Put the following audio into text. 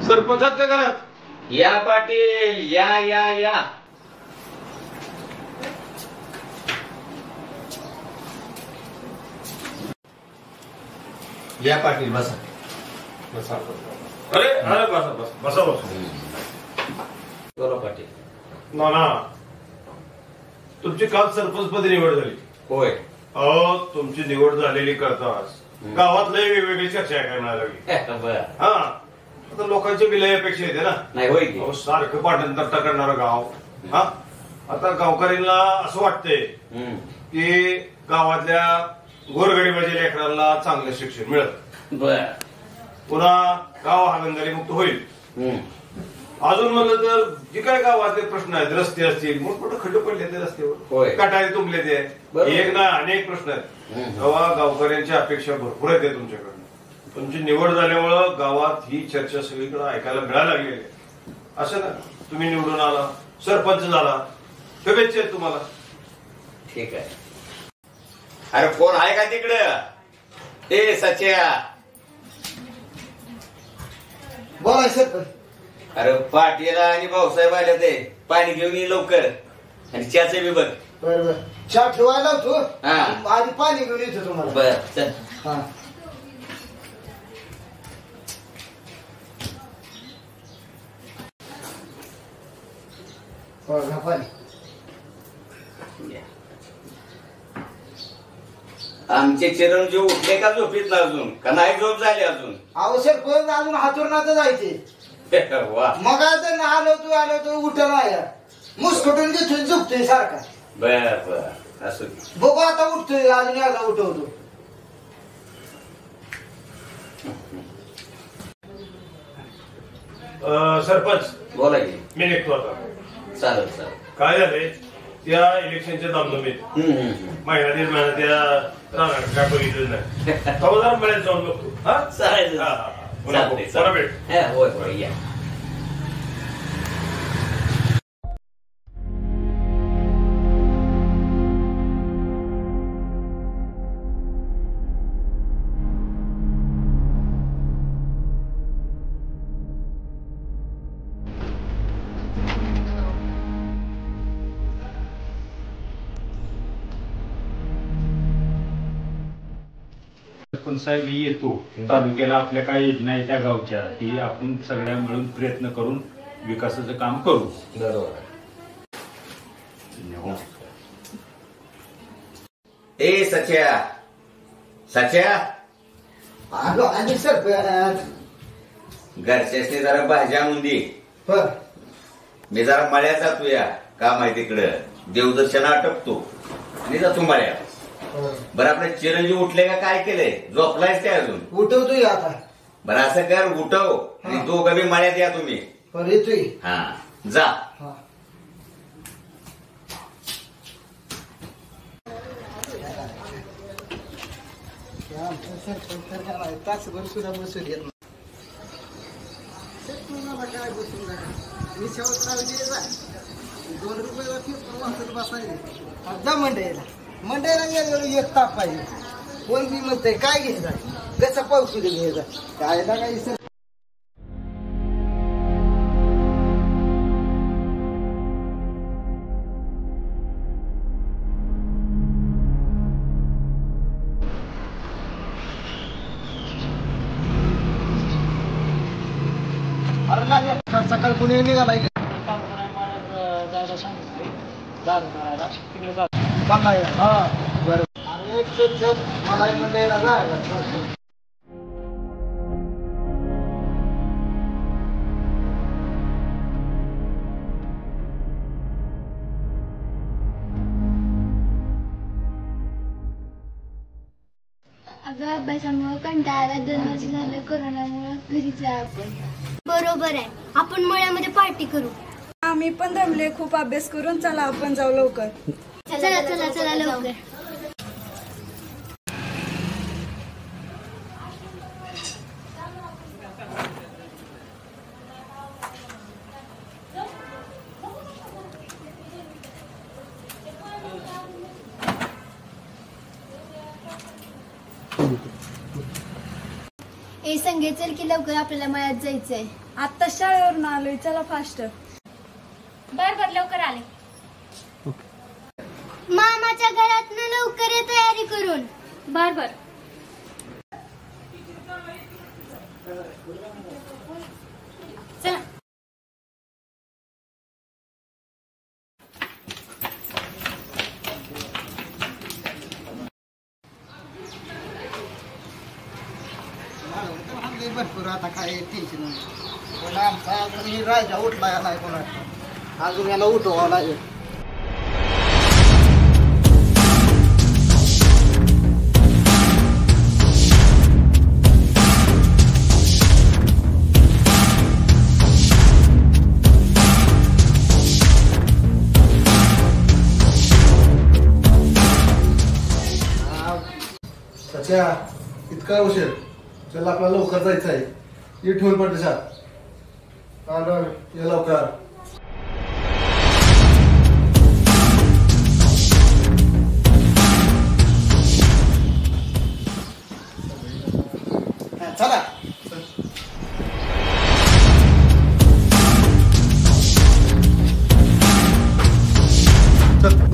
सरपंचाच्या घरात या पाटील या या या. या पाटील बसा. बसा. अरे अरे बसा बसा बसा बसा. बोला पाटील. नाना तुमची काल सरपंचपदी निवड झाली. होय. अहो तुमची निवड झालेली करताच गावात लय वेगवेगळी चर्चा करण्याला लागली. बर. हा आता लोकांची बी लय अपेक्षा येते ना. नाही होय की. अहो सारखं पाटण तट्टा करणारं गाव. हा आता गावकऱ्यांना असं वाटतंय की गावातल्या गोरगरिबाच्या लेकरांना चांगलं शिक्षण मिळत. बर. पुन्हा गाव हागणदारी मुक्त होईल. अजून म्हणलं तर जे काय गावातले प्रश्न आहेत, रस्ते असतील, मोठमोठे खड्डे पडले ते रस्त्यावर, कटाळे तुंबले ते, एक ना अनेक प्रश्न आहेत. तेव्हा गावकऱ्यांच्या अपेक्षा भरपूर आहेत तुमच्याकडनं. तुमची निवड झाल्यामुळं गावात ही चर्चा सगळीकडे ऐकायला मिळायला लागलेली आहे. असं ना तुम्ही निवडून आला, सरपंच झाला, शुभेच्छा आहेत तुम्हाला. ठीक आहे. अरे कोण आहे का तिकडं? ए सच्या. बोला सरपंच. अरे पाटील आणि भाऊसाहेब आले ते, पाणी घेऊन ये लवकर आणि चहाचे बी बघ. बरोबर चहा ठेवायला होतो. हा आधी पाणी घेऊन येतो तुम्हाला. बर चल. हा पाणी. आमचे चिरंजीव उठले का झोपीत अजून का नाही झोप झाली अजून? अहो सरपंच अजून हातुरणात जायचे. वा. मग आता आलो तू उठला नाही मुस्कटून घेतोय झोपतोय सारखा. बर बर असू दे. बघू आता उठतोय अजून एकदा उठवतो. सरपंच बोला की. मी निघतो आता. चालेल चालेल. काय झालंय त्या इलेक्शनच्या दामदमीत महिना दीड महिना त्या राहणार काय बघितलं नाही. जरा मळ्यात जाऊन बघतो. हा चालेल. पुन्हा भेट. होय होय या. पण साहेब येतो तालुक्याला आपल्या काय योजना आहे त्या गावच्या ती आपण सगळ्या मिळून प्रयत्न करून विकासाचं काम करू. बरोबर. ए सच्या सच्या. आलो आणि सरपंच घरच्यासनी जरा भाज्या आणून दे. मी जरा मळ्यात जातो या काम आहे तिकडं देवदर्शन आटपतो आणि जातो मळ्यात. बरं आपले चिरंजीव उठले का काय केलंय? झोपलायच काय अजून? उठवतोय आता. बरं असं कर उठव आणि दोघं बी मळ्यात या तुम्ही. येतोय. हा जा. तासभर सुद्धा बसून येत काय बसून मी $2 मंडईला गेलो एक ताप पाहिजे. कोण बी म्हणतंय काय घ्यायचा कसं पाऊस घ्यायचा काय ना काही. सकाळ कुणी निघालाय बरोबर. मला मंडईला जायला अगं अभ्यासामुळे कंटाळा 2 वर्ष झालं कोरोनामुळे घरीच आहे आपण. बरोबर आहे. आपण मळ्यामध्ये पार्टी करू. आम्ही पण दमले खूप अभ्यास करून. चला आपण जाऊ लवकर. चला चला चला लवकर. ए संगे चल की लवकर आपल्याला मळ्यात जायचंय. आता शाळेवरून आलोय, चला फास्ट. बर बर लवकर आले. मामाच्या घरात लवकर ये तयारी करून. बर बर. चला. भरपूर आता काय टेन्शन नाही. पण आमचा अजून राजा उठला नाही कोणाचा, अजून याला उठवावं लागेल. सच्या इतका उशीर, चल आपल्याला लवकर जायचं आहे. ये ठेवून पडते शाळेत. ये लवकर. चला. चल.